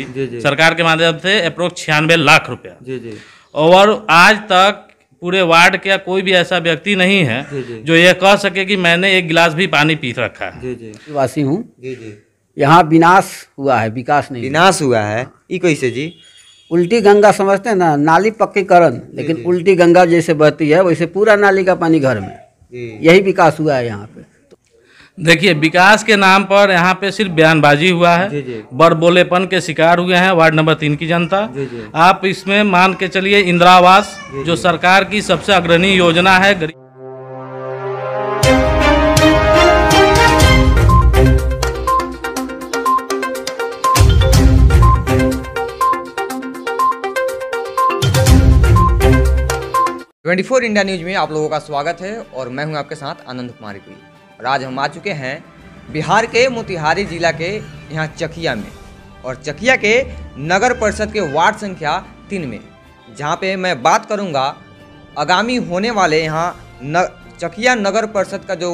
जी। सरकार के माध्यम से अप्रोक्स 96 लाख रुपया। जी। और आज तक पूरे वार्ड का कोई भी ऐसा व्यक्ति नहीं है जी। जो ये कह सके कि मैंने एक गिलास भी पानी पी रखा है। जी वासी हूँ। जी। यहाँ विनाश हुआ है, विकास नहीं। विनाश हुआ है ये कैसे जी? उल्टी गंगा समझते हैं ना, नाली पक्कीकरण, लेकिन उल्टी गंगा जैसे बहती है वैसे पूरा नाली का पानी घर में, यही विकास हुआ है यहाँ पे। देखिए, विकास के नाम पर यहाँ पे सिर्फ बयानबाजी हुआ है, बड़बोलेपन के शिकार हुए हैं वार्ड नंबर 3 की जनता। आप इसमें मान के चलिए इंदिरा आवास जो सरकार की सबसे अग्रणी योजना है, 24 इंडिया न्यूज में आप लोगों का स्वागत है और मैं हूं आपके साथ आनंद कुमारी पुरी। और आज हम आ चुके हैं बिहार के मोतिहारी जिला के यहाँ चकिया में, और चकिया के नगर परिषद के वार्ड संख्या 3 में, जहाँ पे मैं बात करूँगा आगामी होने वाले यहाँ चकिया नगर परिषद का जो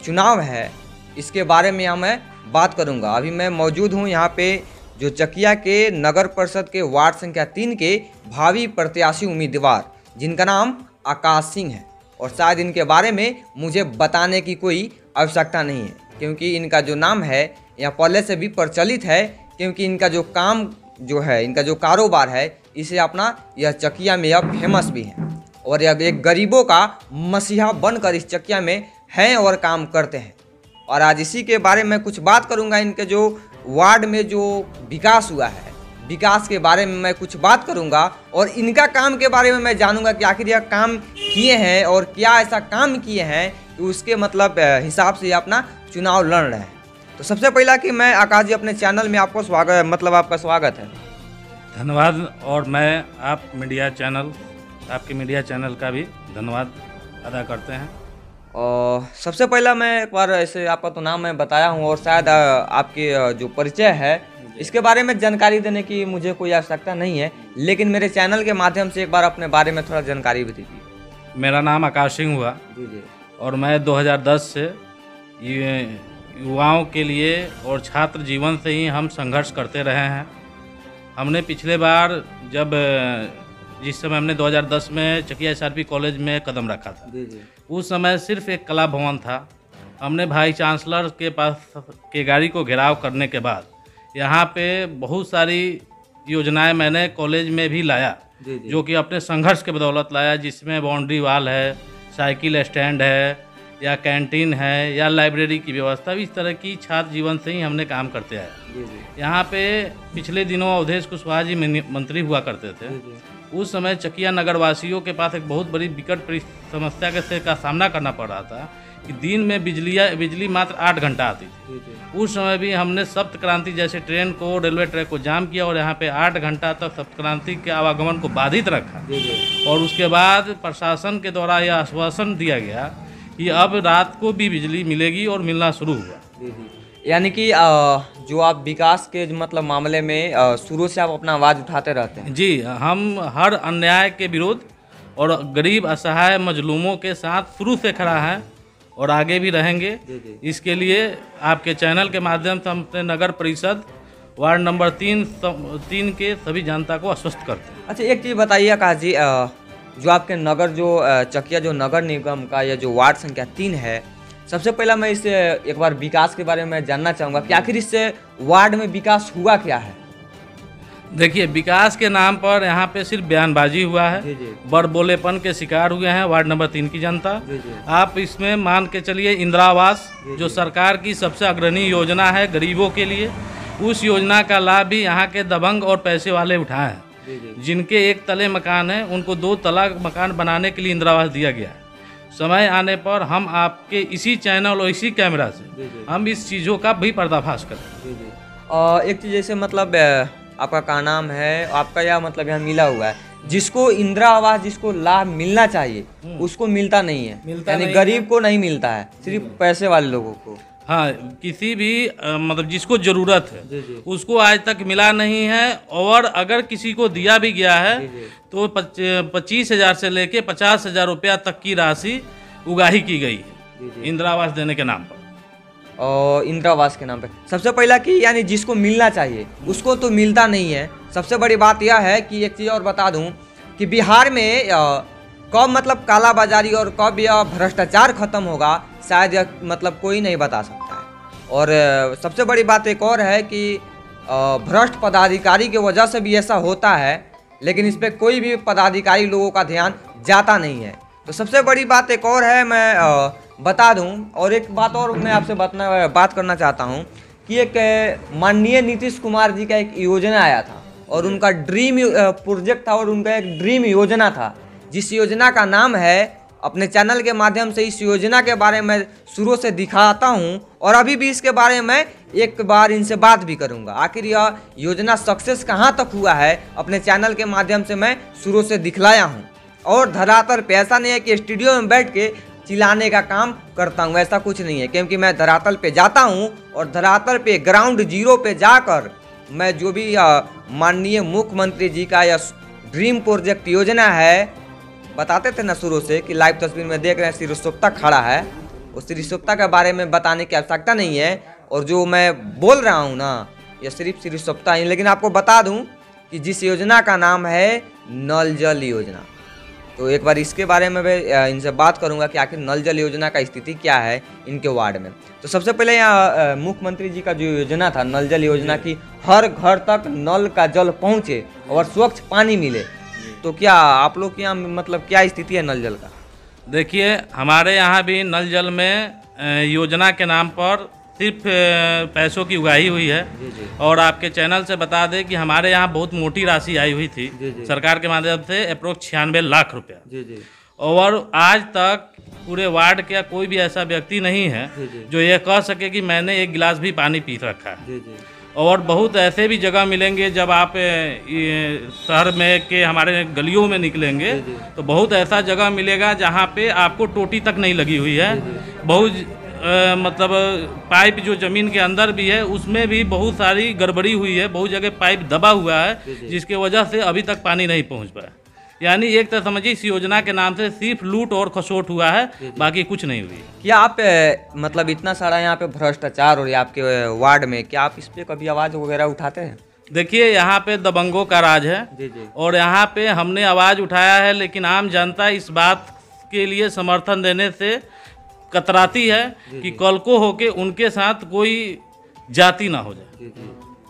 चुनाव है इसके बारे में यहाँ मैं बात करूँगा। अभी मैं मौजूद हूँ यहाँ पे जो चकिया के नगर परिषद के वार्ड संख्या 3 के भावी प्रत्याशी उम्मीदवार जिनका नाम आकाश सिंह है, और शायद इनके बारे में मुझे बताने की कोई आवश्यकता नहीं है क्योंकि इनका जो नाम है यह पहले से भी प्रचलित है, क्योंकि इनका जो काम जो है, इनका जो कारोबार है, इसे अपना यह चकिया में यह फेमस भी है और यह एक गरीबों का मसीहा बनकर इस चकिया में हैं और काम करते हैं। और आज इसी के बारे में कुछ बात करूँगा। इनके जो वार्ड में जो विकास हुआ है, विकास के बारे में मैं कुछ बात करूंगा और इनका काम के बारे में मैं जानूंगा कि आखिर यह काम किए हैं और क्या ऐसा काम किए हैं कि उसके मतलब हिसाब से अपना चुनाव लड़ रहे हैं। तो सबसे पहला कि मैं आकाश जी अपने चैनल में आपको स्वागत, मतलब आपका स्वागत है। धन्यवाद। और मैं आपके मीडिया चैनल का भी धन्यवाद अदा करते हैं। और सबसे पहला मैं एक बार ऐसे आपका तो नाम मैं बताया हूँ और शायद आपके जो परिचय है इसके बारे में जानकारी देने की मुझे कोई आवश्यकता नहीं है, लेकिन मेरे चैनल के माध्यम से एक बार अपने बारे में थोड़ा जानकारी भी दीजिए। मेरा नाम आकाश सिंह हुआ और मैं 2010 से युवाओं के लिए और छात्र जीवन से ही हम संघर्ष करते रहे हैं। हमने पिछले बार जिस समय हमने 2010 में चकिया SRP कॉलेज में कदम रखा था, उस समय सिर्फ एक कला भवन था। हमने भाई चांसलर के पास के गाड़ी को घेराव करने के बाद यहाँ पे बहुत सारी योजनाएं मैंने कॉलेज में भी लाया, जो कि अपने संघर्ष के बदौलत लाया, जिसमें बाउंड्री वाल है, साइकिल स्टैंड है, या कैंटीन है, या लाइब्रेरी की व्यवस्था। इस तरह की छात्र जीवन से ही हमने काम करते आए। यहाँ पे पिछले दिनों अवधेश कुशवाहा जी मंत्री हुआ करते थे। उस समय चकिया नगरवासियों के पास एक बहुत बड़ी विकट समस्या का सामना करना पड़ रहा था कि दिन में बिजली मात्र 8 घंटा आती थी। उस समय भी हमने सप्त क्रांति जैसे ट्रेन को, रेलवे ट्रैक को जाम किया और यहाँ पे 8 घंटा तक सप्त क्रांति के आवागमन को बाधित रखा। और उसके बाद प्रशासन के द्वारा यह आश्वासन दिया गया कि अब रात को भी बिजली मिलेगी और मिलना शुरू हुआ। यानी कि जो आप विकास के मतलब मामले में शुरू से आप अपना आवाज़ उठाते रहते हैं। जी, हम हर अन्याय के विरुद्ध और गरीब असहाय मजलूमों के साथ शुरू से खड़ा है और आगे भी रहेंगे। इसके लिए आपके चैनल के माध्यम से हम अपने नगर परिषद वार्ड नंबर 3 के सभी जनता को आश्वस्त करते हैं। अच्छा, एक चीज़ बताइए आकाश जी, जो आपके नगर जो चकिया जो नगर निगम का या जो वार्ड संख्या 3 है, सबसे पहला मैं इससे एक बार विकास के बारे में जानना चाहूँगा कि आखिर इससे वार्ड में विकास हुआ क्या है। देखिए, विकास के नाम पर यहाँ पे सिर्फ बयानबाजी हुआ है, बड़बोलेपन के शिकार हुए हैं वार्ड नंबर 3 की जनता। आप इसमें मान के चलिए इंदिरा आवास जो सरकार की सबसे अग्रणी योजना है गरीबों के लिए, उस योजना का लाभ भी यहाँ के दबंग और पैसे वाले उठाए हैं। जिनके 1 तले मकान है उनको 2 तला मकान बनाने के लिए इंदिरा आवास दिया गया है। समय आने पर हम आपके इसी चैनल और इसी कैमरा से हम इस चीज़ों का भी पर्दाफाश करें। एक चीज़ जैसे मतलब आपका क्या नाम है, आपका यह मतलब यहाँ मिला हुआ है, जिसको इंदिरा आवास जिसको लाभ मिलना चाहिए उसको मिलता नहीं है, यानी गरीब को नहीं मिलता है, सिर्फ पैसे वाले लोगों को। हाँ, किसी भी मतलब जिसको ज़रूरत है उसको आज तक मिला नहीं है। और अगर किसी को दिया भी गया है तो 25,000 से लेके 50,000 रुपया तक की राशि उगाही की गई है इंदिरा आवास देने के नाम पर। और इंदिरा आवास के नाम पे। सबसे पहला कि यानी जिसको मिलना चाहिए उसको तो मिलता नहीं है। सबसे बड़ी बात यह है कि एक चीज़ और बता दूं कि बिहार में कब मतलब कालाबाजारी और कब यह भ्रष्टाचार खत्म होगा शायद यह मतलब कोई नहीं बता सकता है। और सबसे बड़ी बात एक और है कि भ्रष्ट पदाधिकारी की वजह से भी ऐसा होता है, लेकिन इस पर कोई भी पदाधिकारी लोगों का ध्यान जाता नहीं है। तो सबसे बड़ी बात एक और है, मैं बता दूं, और एक बात और मैं आपसे बात करना चाहता हूं कि एक माननीय नीतीश कुमार जी का एक योजना आया था और उनका ड्रीम प्रोजेक्ट था और उनका एक ड्रीम योजना था, जिस योजना का नाम है, अपने चैनल के माध्यम से इस योजना के बारे में शुरू से दिखाता हूं और अभी भी इसके बारे में एक बार इनसे बात भी करूंगा। आखिर यह योजना सक्सेस कहां तक हुआ है अपने चैनल के माध्यम से मैं शुरू से दिखलाया हूं। और धरातल पे ऐसा नहीं है कि स्टूडियो में बैठ के चिल्लाने का काम करता हूं, ऐसा कुछ नहीं है, क्योंकि मैं धरातल पे जाता हूं और धरातल पे ग्राउंड जीरो पे जाकर मैं जो भी माननीय मुख्यमंत्री जी का यह ड्रीम प्रोजेक्ट योजना है, बताते थे ना शुरू से कि लाइव तस्वीर में देख रहे हैं श्री खड़ा है, उस श्री के बारे में बताने की आवश्यकता नहीं है। और जो मैं बोल रहा हूँ ना, यह सिर्फ श्री ही, लेकिन आपको बता दूँ कि जिस योजना का नाम है नल जल योजना, तो एक बार इसके बारे में मैं इनसे बात करूंगा कि आखिर नल जल योजना का स्थिति क्या है इनके वार्ड में। तो सबसे पहले यहाँ मुख्यमंत्री जी का जो योजना था नल जल योजना की, हर घर तक नल का जल पहुँचे और स्वच्छ पानी मिले, तो क्या आप लोग के यहाँ मतलब क्या स्थिति है नल जल का? देखिए, हमारे यहाँ भी नल जल में योजना के नाम पर सिर्फ पैसों की उगाही हुई है। जी। और आपके चैनल से बता दें कि हमारे यहाँ बहुत मोटी राशि आई हुई थी। जी। सरकार के माध्यम से अप्रोक्स 96 लाख रुपया। जी। और आज तक पूरे वार्ड का कोई भी ऐसा व्यक्ति नहीं है जो ये कह सके कि मैंने एक गिलास भी पानी पी रखा है। और बहुत ऐसे भी जगह मिलेंगे, जब आप शहर में के हमारे गलियों में निकलेंगे तो बहुत ऐसा जगह मिलेगा जहाँ पे आपको टोटी तक नहीं लगी हुई है। बहुत मतलब पाइप जो ज़मीन के अंदर भी है उसमें भी बहुत सारी गड़बड़ी हुई है, बहुत जगह पाइप दबा हुआ है, जिसके वजह से अभी तक पानी नहीं पहुँच पाया। यानी एक तरह समझिए इस योजना के नाम से सिर्फ लूट और खसोट हुआ है, बाकी कुछ नहीं हुई। क्या आप मतलब इतना सारा यहाँ पे भ्रष्टाचार और आपके वार्ड में, क्या आप इस पे कभी आवाज़ वगैरह उठाते हैं? देखिए, यहाँ पे दबंगों का राज है। जी। और यहाँ पे हमने आवाज़ उठाया है, लेकिन आम जनता इस बात के लिए समर्थन देने से कतराती है कि कल को होके उनके साथ कोई जाति ना हो जाए।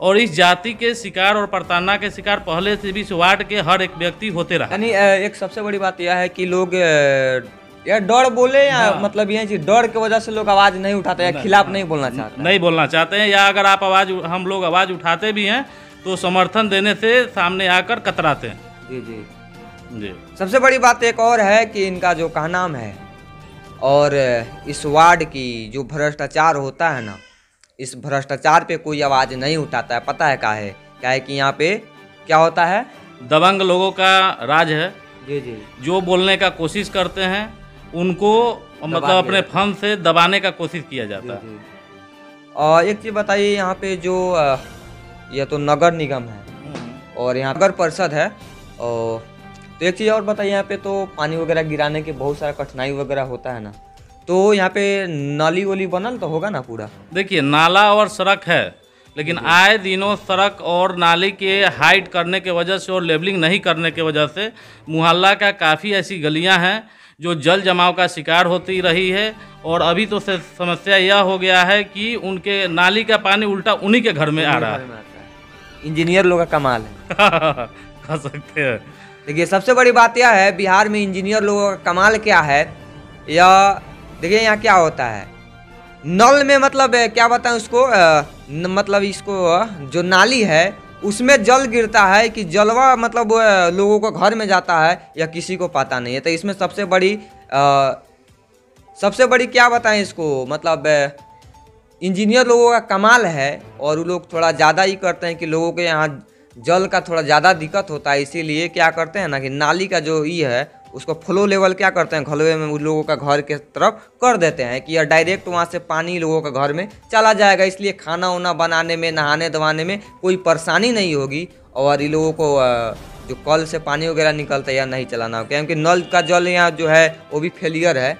और इस जाति के शिकार और प्रताड़ना के शिकार पहले से भी इस वार्ड के हर एक व्यक्ति होते रहा। यानी एक सबसे बड़ी बात यह है कि लोग या डर बोले या मतलब ये डर की वजह से लोग आवाज़ नहीं उठाते या खिलाफ नहीं बोलना चाहते, नहीं बोलना चाहते हैं, या अगर आप हम लोग आवाज़ उठाते भी हैं तो समर्थन देने से सामने आकर कतराते हैं। जी जी जी। सबसे बड़ी बात एक और है कि इनका जो कहनाम है और इस वार्ड की जो भ्रष्टाचार होता है ना, इस भ्रष्टाचार पे कोई आवाज़ नहीं उठाता है। पता है क्या है कि यहाँ पे क्या होता है, दबंग लोगों का राज है। जी जी। जो बोलने का कोशिश करते हैं उनको मतलब अपने फंड से दबाने का कोशिश किया जाता है। और एक चीज़ बताइए, यहाँ पे जो यह तो नगर निगम है और यहाँ नगर परिषद है, और तो एक चीज़ और बताइए, यहाँ पे तो पानी वगैरह गिराने के बहुत सारा कठिनाई वगैरह होता है ना, तो यहाँ पे नाली वाली बनल तो होगा ना पूरा? देखिए, नाला और सड़क है, लेकिन आए दिनों सड़क और नाली के हाइट करने के वजह से और लेवलिंग नहीं करने के वजह से मुहल्ला का काफ़ी ऐसी गलियां हैं जो जल जमाव का शिकार होती रही है। और अभी तो समस्या यह हो गया है कि उनके नाली का पानी उल्टा उन्हीं के घर में आ रहा है। इंजीनियर लोग का कमाल है कह सकते हैं। देखिए, सबसे बड़ी बात यह है बिहार में इंजीनियर लोगों का कमाल क्या है, या देखिए यहाँ क्या होता है, नल में मतलब क्या बताएं उसको, मतलब इसको जो नाली है उसमें जल गिरता है कि जलवा मतलब लोगों को घर में जाता है या किसी को पता नहीं है। तो इसमें सबसे बड़ी क्या बताएं इसको, मतलब इंजीनियर लोगों का कमाल है। और वो लोग थोड़ा ज़्यादा ही करते हैं कि लोगों के यहाँ जल का थोड़ा ज़्यादा दिक्कत होता है, इसीलिए क्या करते हैं ना कि नाली का जो ये है उसको फ्लो लेवल क्या करते हैं, घलवे में उन लोगों का घर के तरफ कर देते हैं कि यह डायरेक्ट वहाँ से पानी लोगों का घर में चला जाएगा, इसलिए खाना वाना बनाने में, नहाने धोने में कोई परेशानी नहीं होगी। और इन लोगों को जो कल से पानी वगैरह निकलता है या नहीं चलाना हो, क्योंकि नल का जल यहाँ जो है वो भी फेलियर है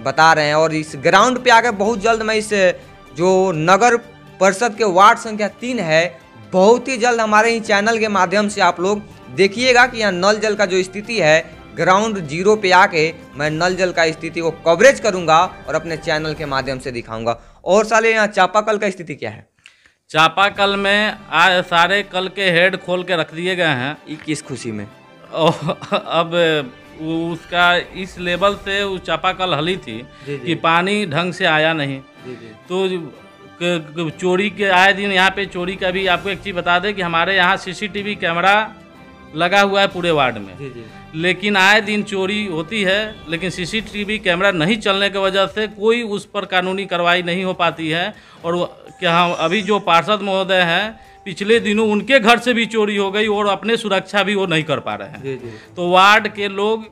बता रहे हैं। और इस ग्राउंड पे आकर बहुत जल्द मैं इस जो नगर परिषद के वार्ड संख्या 3 है, बहुत ही जल्द हमारे ही चैनल के माध्यम से आप लोग देखिएगा कि यहाँ नल जल का जो स्थिति है, ग्राउंड जीरो पे आके मैं नल जल का स्थिति को कवरेज करूंगा और अपने चैनल के माध्यम से दिखाऊंगा। और साले यहाँ चापाकल का स्थिति क्या है? चापाकल में आज सारे कल के हेड खोल के रख दिए गए हैं। ये किस खुशी में? और अब उसका इस लेवल से वो चापाकल हली थी कि पानी ढंग से आया नहीं। तो चोरी के आए दिन यहाँ पे चोरी का भी आपको एक चीज़ बता दें कि हमारे यहाँ सीसीटीवी कैमरा लगा हुआ है पूरे वार्ड में, लेकिन आए दिन चोरी होती है, लेकिन सीसीटीवी कैमरा नहीं चलने की वजह से कोई उस पर कानूनी कार्रवाई नहीं हो पाती है। और क्या हम अभी जो पार्षद महोदय हैं, पिछले दिनों उनके घर से भी चोरी हो गई और अपने सुरक्षा भी वो नहीं कर पा रहे हैं। तो वार्ड के लोग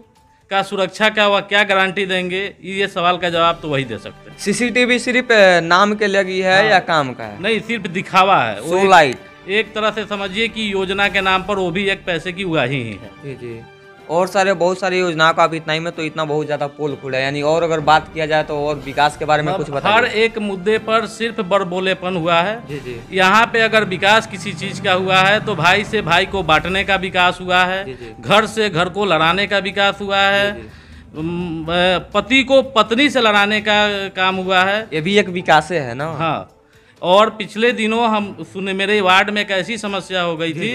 का सुरक्षा का वह क्या गारंटी देंगे, ये सवाल का जवाब तो वही दे सकते हैं। सीसीटीवी सिर्फ नाम के लगी है या काम का है? नहीं, सिर्फ दिखावा है। शो लाइट एक तरह से समझिए कि योजना के नाम पर वो भी एक पैसे की उगाही ही है। जी। और बहुत सारी योजनाओं का, अब इतना ही में तो इतना बहुत ज़्यादा पोल खुला है। यानी और अगर बात किया जाए तो और विकास के बारे में कुछ बताइए। हर एक मुद्दे पर सिर्फ बड़बोलेपन हुआ है। यहाँ पे अगर विकास किसी चीज़ का हुआ है तो भाई से भाई को बांटने का विकास हुआ है, घर से घर को लड़ाने का विकास हुआ है, पति को पत्नी से लड़ाने का काम हुआ है। ये भी एक विकास है ना। हाँ, और पिछले दिनों हम सुने मेरे वार्ड में एक ऐसी समस्या हो गई थी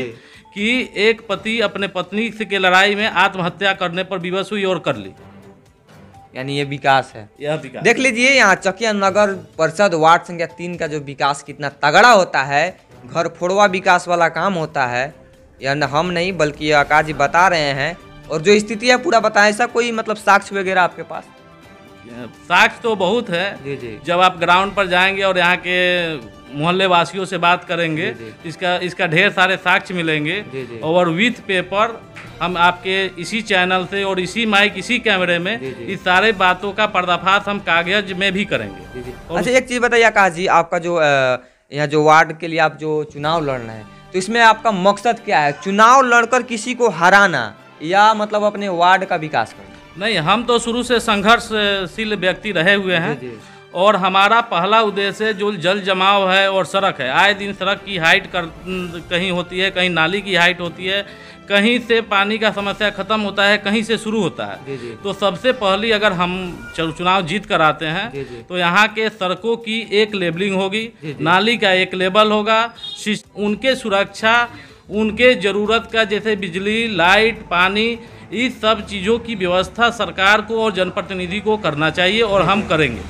कि एक पति अपने पत्नी से के लड़ाई में आत्महत्या करने पर विवश हुई और कर ली। यानी ये विकास है। यह विकास देख लीजिए यहाँ चकिया नगर परिषद वार्ड संख्या 3 का जो विकास कितना तगड़ा होता है, घर फोड़वा विकास वाला काम होता है। यानी हम नहीं बल्कि आकाश जी बता रहे हैं, और जो स्थिति है पूरा बताएं। ऐसा कोई मतलब साक्ष्य वगैरह आपके पास? साक्ष्य तो बहुत है। जब आप ग्राउंड पर जाएंगे और यहाँ के मोहल्ले वासियों से बात करेंगे, इसका ढेर सारे साक्ष्य मिलेंगे। और विथ पेपर हम आपके इसी चैनल से और इसी माइक इसी कैमरे में इस सारे बातों का पर्दाफाश हम कागज में भी करेंगे। अच्छा, एक चीज़ बताइए आकाश जी, आपका जो यहाँ जो वार्ड के लिए आप जो चुनाव लड़ रहे हैं, तो इसमें आपका मकसद क्या है? चुनाव लड़कर किसी को हराना या मतलब अपने वार्ड का विकास करना? नहीं, हम तो शुरू से संघर्षशील व्यक्ति रहे हुए हैं और हमारा पहला उद्देश्य जो जल जमाव है और सड़क है। आए दिन सड़क की हाइट कहीं होती है, कहीं नाली की हाइट होती है, कहीं से पानी का समस्या खत्म होता है, कहीं से शुरू होता है। तो सबसे पहली अगर हम चुनाव जीत कर आते हैं तो यहाँ के सड़कों की एक लेबलिंग होगी, नाली का एक लेबल होगा, उनके सुरक्षा, उनके ज़रूरत का जैसे बिजली, लाइट, पानी, इस सब चीज़ों की व्यवस्था सरकार को और जनप्रतिनिधि को करना चाहिए और हम करेंगे।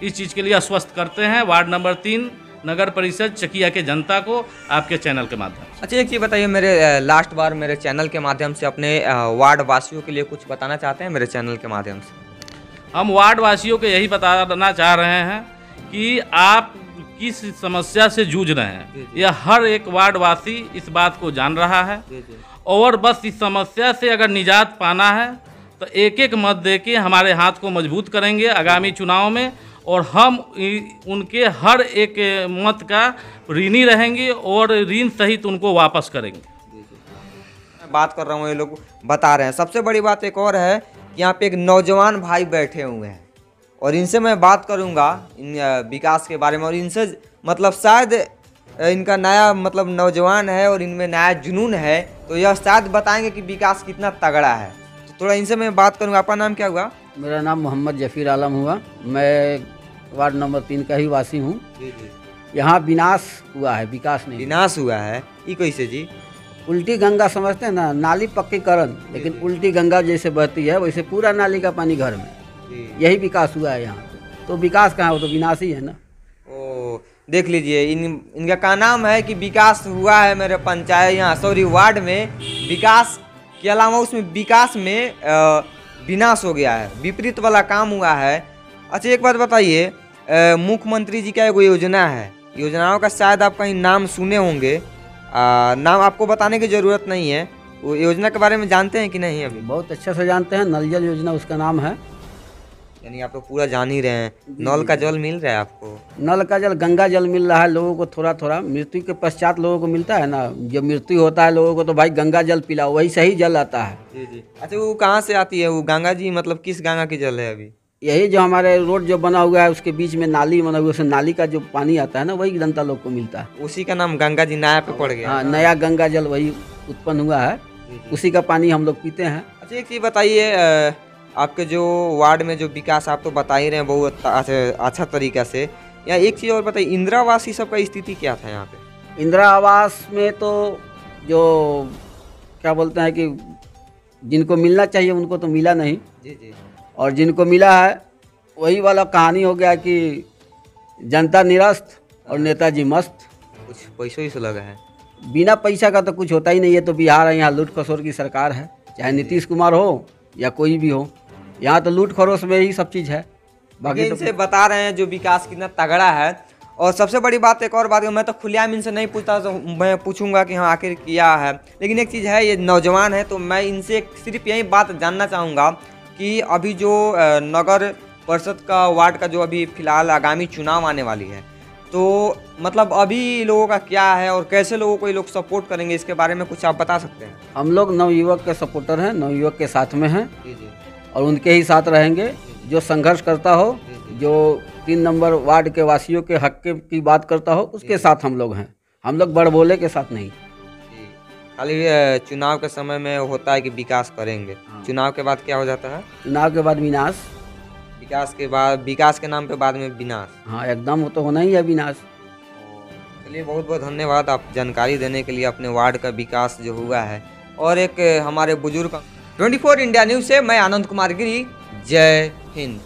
इस चीज़ के लिए आश्वस्त करते हैं वार्ड नंबर 3 नगर परिषद चकिया के जनता को आपके चैनल के माध्यम से। अच्छा, एक चीज़ बताइए, मेरे लास्ट बार मेरे चैनल के माध्यम से अपने वार्ड वासियों के लिए कुछ बताना चाहते हैं? मेरे चैनल के माध्यम से हम वार्ड वासियों को यही बताना चाह रहे हैं कि आप किस समस्या से जूझ रहे हैं, यह हर एक वार्ड वासी इस बात को जान रहा है। और बस इस समस्या से अगर निजात पाना है तो एक एक मत देके हमारे हाथ को मजबूत करेंगे आगामी चुनाव में, और हम उनके हर एक मत का ऋणी रहेंगे और ऋण सहित उनको वापस करेंगे। बात कर रहा हूँ, ये लोग बता रहे हैं। सबसे बड़ी बात एक और है कि यहाँ पे एक नौजवान भाई बैठे हुए हैं और इनसे मैं बात करूँगा इन विकास के बारे में, और इनसे मतलब शायद इनका नया मतलब नौजवान है और इनमें नया जुनून है, तो यह शायद बताएंगे कि विकास कितना तगड़ा है। तो थोड़ा इनसे मैं बात करूँगा। आपका नाम क्या हुआ? मेरा नाम मोहम्मद जफीर आलम हुआ। मैं वार्ड नंबर 3 का ही वासी हूँ। यहाँ विनाश हुआ है, विकास नहीं। विनाश हुआ है, ये कैसे जी? उल्टी गंगा समझते हैं ना, नाली पक्कीकरण, लेकिन उल्टी गंगा जैसे बहती है वैसे पूरा नाली का पानी घर में, यही विकास हुआ है यहाँ। तो विकास कहाँ, वो तो विनाश ही है ना। ओ, देख लीजिए, इनका क्या नाम है कि विकास हुआ है मेरे पंचायत यहाँ सॉरी वार्ड में, विकास के अलावा उसमें विकास में विनाश हो गया है, विपरीत वाला काम हुआ है। अच्छा, एक बात बताइए, मुख्यमंत्री जी का एक योजना है, योजनाओं का शायद आप कहीं नाम सुने होंगे, नाम आपको बताने की ज़रूरत नहीं है। वो योजना के बारे में जानते हैं कि नहीं? अभी बहुत अच्छा से जानते हैं, नल जल योजना उसका नाम है। यानी आप लोग पूरा जान ही रहे हैं। नल का जल मिल रहा है आपको? नल का जल, गंगा जल मिल रहा है लोगों को, थोड़ा थोड़ा मृत्यु के पश्चात लोगों को मिलता है ना। जब मृत्यु होता है लोगों को तो भाई गंगा जल पिलाओ, वही सही जल आता है। जी। अच्छा, वो कहाँ से आती है वो गंगा जी? मतलब किस गंगा की जल है अभी? यही जो हमारे रोड जो बना हुआ है उसके बीच में नाली बना हुआ है, उस नाली का जो पानी आता है ना वही जनता लोग को मिलता है। उसी का नाम गंगा जी नया पे पड़ गया। हाँ, नया गंगा जल वही उत्पन्न हुआ है, उसी का पानी हम लोग पीते हैं। अच्छा, एक चीज़ बताइए, आपके जो वार्ड में जो विकास आप तो बता ही रहे हैं बहुत अच्छा तरीका से, या एक चीज़ और बताइए, इंदिरा आवास ही सबका स्थिति क्या था यहाँ पे? इंदिरा आवास में तो जो क्या बोलते हैं कि जिनको मिलना चाहिए उनको तो मिला नहीं, जी जी, और जिनको मिला है वही वाला कहानी हो गया कि जनता निरस्त और नेताजी मस्त। कुछ पैसों ही से लगा है। बिना पैसा का तो कुछ होता ही नहीं है। तो बिहार है, यहाँ लूट खसोर की सरकार है, चाहे नीतीश कुमार हो या कोई भी हो, यहाँ तो लूट खरोश में ही सब चीज़ है। बाकी तो इनसे बता रहे हैं जो विकास कितना तगड़ा है। और सबसे बड़ी बात, एक और बात, मैं तो खुलेआम इनसे नहीं पूछता, तो मैं पूछूंगा कि हाँ आखिर किया है, लेकिन एक चीज़ है, ये नौजवान है, तो मैं इनसे सिर्फ यही बात जानना चाहूँगा कि अभी जो नगर परिषद का वार्ड का जो अभी फिलहाल आगामी चुनाव आने वाली है, तो मतलब अभी लोगों का क्या है और कैसे लोगों को ये लोग सपोर्ट करेंगे, इसके बारे में कुछ आप बता सकते हैं? हम लोग नवयुवक के सपोर्टर हैं, नवयुवक के साथ में हैं जी जी, और उनके ही साथ रहेंगे। जो संघर्ष करता हो, जो 3 नंबर वार्ड के वासियों के हक की बात करता हो, उसके साथ हम लोग हैं। हम लोग बड़बोले के साथ नहीं। जी। खाली चुनाव के समय में होता है कि विकास करेंगे, चुनाव के बाद क्या हो जाता है? चुनाव के बाद विनाश। विकास के बाद, विकास के नाम पे बाद में विनाश। हाँ, एकदम वो तो होना ही है विनाश। चलिए, बहुत बहुत धन्यवाद आप जानकारी देने के लिए, अपने वार्ड का विकास जो हुआ है। और एक हमारे बुजुर्ग 24 इंडिया न्यूज़ से मैं आनंद कुमार गिरी, जय हिंद।